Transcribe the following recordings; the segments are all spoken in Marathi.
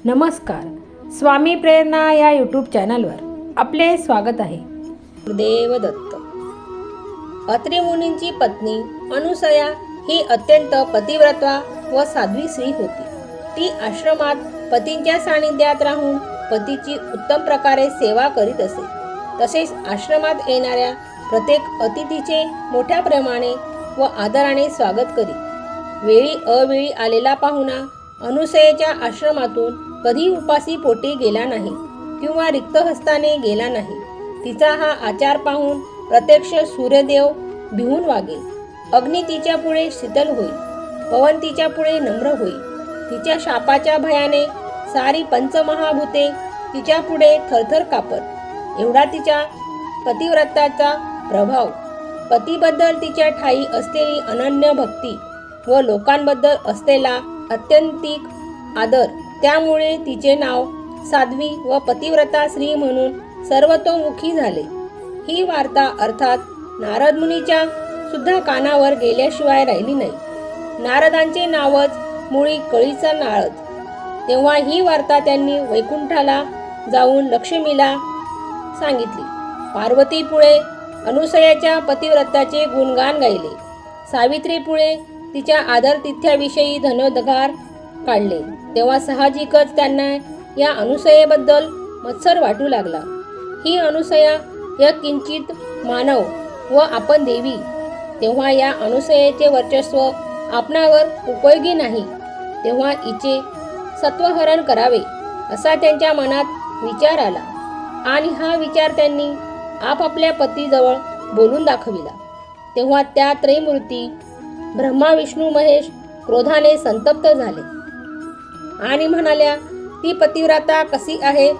नमस्कार. स्वामी प्रेरणा या यूट्यूब चॅनलवर आपले स्वागत आहे. देवदत्त. अत्रि मुनींची पत्नी अनुसया ही अत्यंत पतिव्रता व साध्वी स्त्री होती. ती आश्रमात पतींच्या सानिध्यात राहून पतीची उत्तम प्रकारे सेवा करीत असे. तसेच आश्रमात येणाऱ्या प्रत्येक अतिथीचे मोठ्या प्रेमाने व आदराने स्वागत करी. वेळी अवेळी आलेला पाहुणा अनुसयेच्या आश्रमातून कधी उपासी पोटी गेला नाही किंवा रिक्त हस्ताने गेला नाही. तिचा हा आचार पाहून प्रत्यक्ष सूर्यदेव भिवून वागे. अग्नी तिच्या पुढे शीतल होई, पवन तिच्या पुढे नम्र होई. तिच्या शापाच्या भयाने सारी पंचमहाभूते तिच्या पुढे थरथर कापत. एवढा तिच्या पतिव्रताचा प्रभाव. पतीबद्दल तिच्या ठायी असलेली अनन्य भक्ती व लोकांबद्दल असलेला अत्यंतिक आदर, त्यामुळे तिचे नाव साध्वी व पतिव्रता स्त्री म्हणून सर्वतोमुखी झाले. ही वार्ता अर्थात नारद मुनीच्या सुद्धा कानावर गेल्याशिवाय राहिली नाही. नारदांचे नावच मुळी कळीचा नाळच. तेव्हा ही वार्ता त्यांनी वैकुंठाला जाऊन लक्ष्मीला सांगितली. पार्वतीपुळे अनुसयाच्या पतिव्रताचे गुणगान गायले. सावित्रीपुळे तिच्या आदरातिथ्याविषयी धनोद्गार काढले. तेव्हा साहजिकच त्यांना या अनुसयेबद्दल मत्सर वाटू लागला. ही अनुसया या किंचित मानव व आपण देवी. तेव्हा या अनुसयेचे वर्चस्व आपणावर उपयोगी नाही. तेव्हा हिचे सत्वहरण करावे असा त्यांच्या मनात विचार आला आणि हा विचार त्यांनी आपापल्या पतीजवळ बोलून दाखविला. तेव्हा त्या त्रयमूर्ती ब्रह्मा विष्णू महेश क्रोधाने संतप्त झाले आणि म्हणाल्या, ती पतिव्रता कशी आहे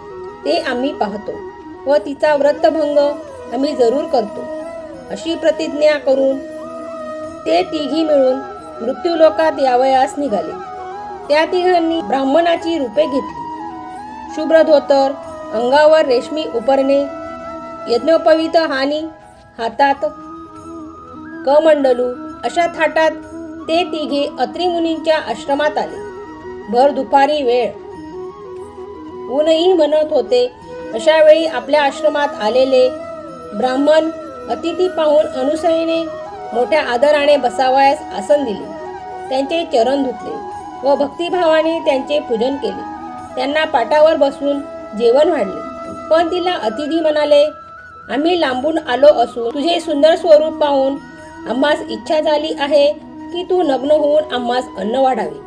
ते आम्ही पाहतो व तिचा व्रतभंग आम्ही जरूर करतो. अशी प्रतिज्ञा करून ते तिघी मिळून मृत्यूलोकात यावयास निघाले. त्या तिघांनी ब्राह्मणाची रूपे घेतली. शुभ्र धोतर, अंगावर रेशमी उपरणे, यज्ञोपवीत हानी, हातात कमंडलू अशा थाटात ते तिघे अत्रि मुनींच्या आश्रमात आले. भर दुपारी वेळ, ऊनही म्हणत होते. अशा वेळी आपल्या आश्रमात आलेले ब्राह्मण अतिथी पाहून अनुसयेने मोठ्या आदराने बसावयास आसन दिले. त्यांचे चरण धुतले व भक्तिभावाने त्यांचे पूजन केले. त्यांना पाटावर बसून जेवण वाढले. पण तिला अतिथी म्हणाले, आम्ही लांबून आलो असून तुझे सुंदर स्वरूप पाहून आम्हास इच्छा झाली आहे की तू नग्न होऊन आम्हास अन्न वाढावे.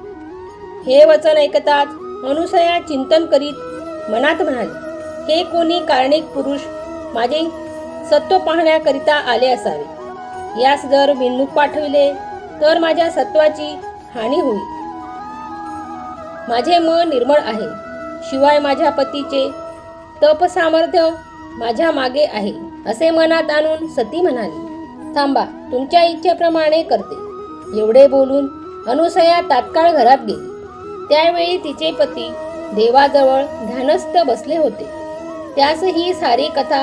हे वचन ऐकताच अनुसया चिंतन करीत मनात म्हणाली, हे कोणी कारणिक पुरुष माझे सत्व पाहण्याकरिता आले असावे. यास जर बिनमुख पाठविले तर माझ्या सत्वाची हानी होईल. माझे मन निर्मळ आहे. शिवाय माझ्या पतीचे तप सामर्थ्य माझ्या मागे आहे असे मनात आणून सती म्हणाली, थांबा, तुमच्या इच्छेप्रमाणे करते. एवढे बोलून अनुसया तात्काळ घरात गेली. त्यावेळी तिचे पती देवाजवळ ध्यानस्थ बसले होते. त्यास ही सारी कथा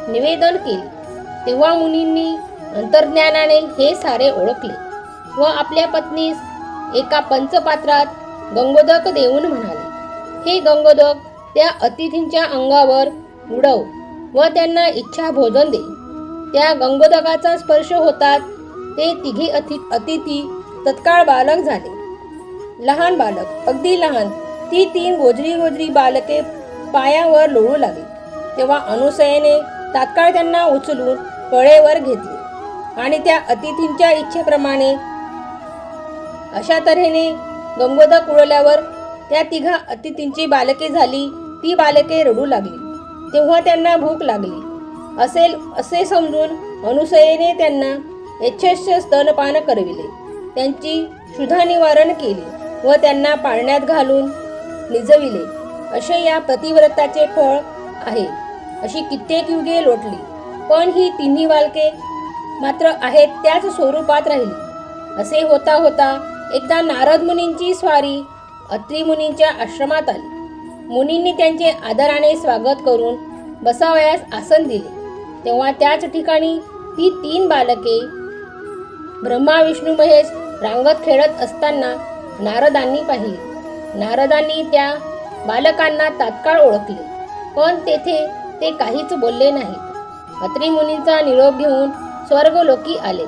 निवेदन केली. तेव्हा मुनींनी अंतर्ज्ञानाने हे सारे ओळखले व आपल्या पत्नीस एका पंचपात्रात गंगोदक देऊन म्हणाले, हे गंगोदक त्या अतिथींच्या अंगावर उडव व त्यांना इच्छा भोजन दे. त्या गंगोदकाचा स्पर्श होतात ते तिघी अतिथी तत्काळ बालक झाले. लहान बालक, अगदी लहान, ती 3 गोजरी बालके पायावर लोळू लागली. तेव्हा अनुसयेने तात्काळ त्यांना उचलून कळेवर घेतले आणि त्या अतिथींच्या इच्छेप्रमाणे अशा तऱ्हेने गंगोदक उडवल्यावर त्या तिघा अतिथींची बालके झाली. ती बालके रडू लागली. तेव्हा त्यांना भूक लागली असेल असे समजून अनुसयेने त्यांना यथेच्छ स्तनपान करविले. त्यांची क्षुधा निवारण केली व त्यांना पाळण्यात घालून निजविले. असे या पतिव्रताचे फळ आहे. अशी कित्येक युगे लोटली, पण ही तिन्ही बालके मात्र आहेत त्याच स्वरूपात राहिली. असे होता होता एकदा नारद मुनींची स्वारी अत्रि मुनींच्या आश्रमात आली. मुनींनी त्यांचे आदराने स्वागत करून बसावयास आसन दिले. तेव्हा त्याच ठिकाणी ती 3 बालके ब्रह्मा विष्णू महेश रांगत खेळत असताना नारदांनी पाहिली. नारदांनी त्या बालकांना तात्काळ ओळखले, पण तेथे ते काहीच बोलले नाहीत. अत्री मुनींचा निरोप घेऊन स्वर्गलोकी आले.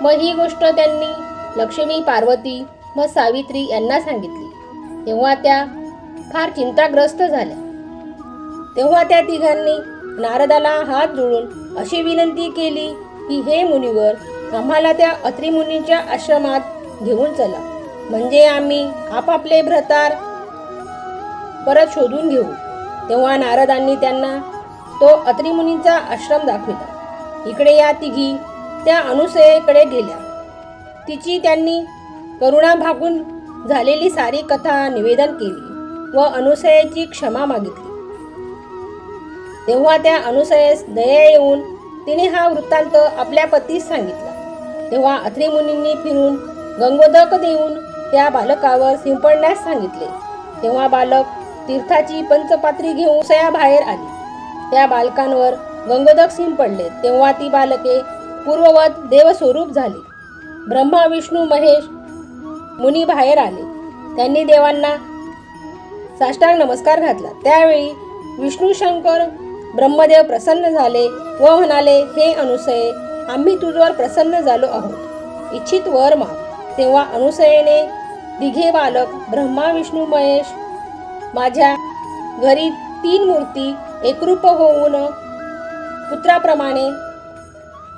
मग ही गोष्ट त्यांनी लक्ष्मी, पार्वती व सावित्री यांना सांगितली. तेव्हा त्या फार चिंताग्रस्त झाल्या. तेव्हा त्या तिघांनी नारदाला हात जोडून अशी विनंती केली की, हे मुनिवर, आम्हाला त्या अत्री मुनींच्या आश्रमात घेऊन चला, म्हणजे आम्ही आपापले भ्रतार परत शोधून घेऊ. तेव्हा नारदांनी त्यांना तो अत्री मुनींचा आश्रम दाखविला. इकडे या तिघी त्या अनुसयेकडे गेल्या. तिची त्यांनी करुणा भागून झालेली सारी कथा निवेदन केली व अनुसयेची क्षमा मागितली. तेव्हा त्या अनुसयेस दया येऊन तिने हा वृत्तांत आपल्या पतीस सांगितला. तेव्हा अत्री मुनींनी फिरून गंगोदक देऊन त्या बालकावर शिंपडण्यास सांगितले. तेव्हा बालक तीर्थाची पंचपात्री घेऊन अनुसयाबाहेर आली. त्या बालकांवर गंगोदक शिंपडले. तेव्हा ती बालके पूर्ववत देवस्वरूप झाली. ब्रह्मा, विष्णू, महेश मुनी बाहेर आले. त्यांनी देवांना साष्टांग नमस्कार घातला. त्यावेळी विष्णू, शंकर, ब्रह्मदेव प्रसन्न झाले व म्हणाले, हे अनुसये, आम्ही तुझ्यावर प्रसन्न झालो आहोत. इच्छित वर माग. तेव्हा अनुसयेने दिघे बालक ब्रह्मा, विष्णू, महेश माझ्या घरी 3 मूर्ती एकरूप होऊन पुत्राप्रमाणे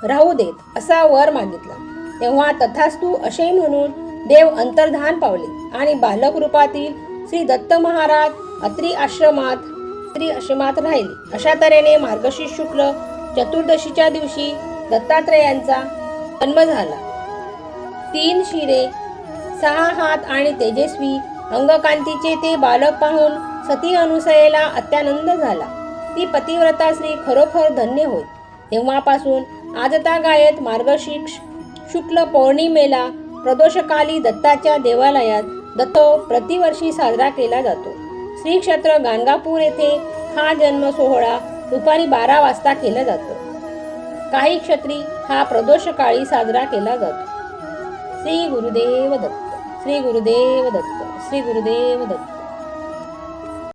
राहू देत असा वर मागितला. तेव्हा तथास्तु असे म्हणून देव अंतर्धान पावले आणि बालक रूपातील श्री दत्त महाराज अत्री आश्रमात राहिले. अशा तऱ्हेने मार्गशीर्ष शुक्ल चतुर्दशीच्या दिवशी दत्तात्रेयांचा जन्म झाला. 3 शिरे, 6 हात आणि तेजस्वी अंगकांतीचे ते बालक पाहून सती अनुसयेला अत्यानंद झाला. ती पतिव्रता स्त्री खरोखर धन्य होय. तेव्हापासून आजतागायत मार्गशीर्ष शुक्ल पौर्णिमेला प्रदोषकाली दत्ताच्या देवालयात दत्त प्रतिवर्षी साजरा केला जातो. श्री क्षेत्र गाणगापूर येथे हा जन्म सोहळा दुपारी 12 वाजता केला जातो. काही क्षत्री हा प्रदोषकाळी साजरा केला जातो. श्री गुरुदेव दत्त. श्री गुरुदेव दत्त. श्री गुरुदेव दत्त.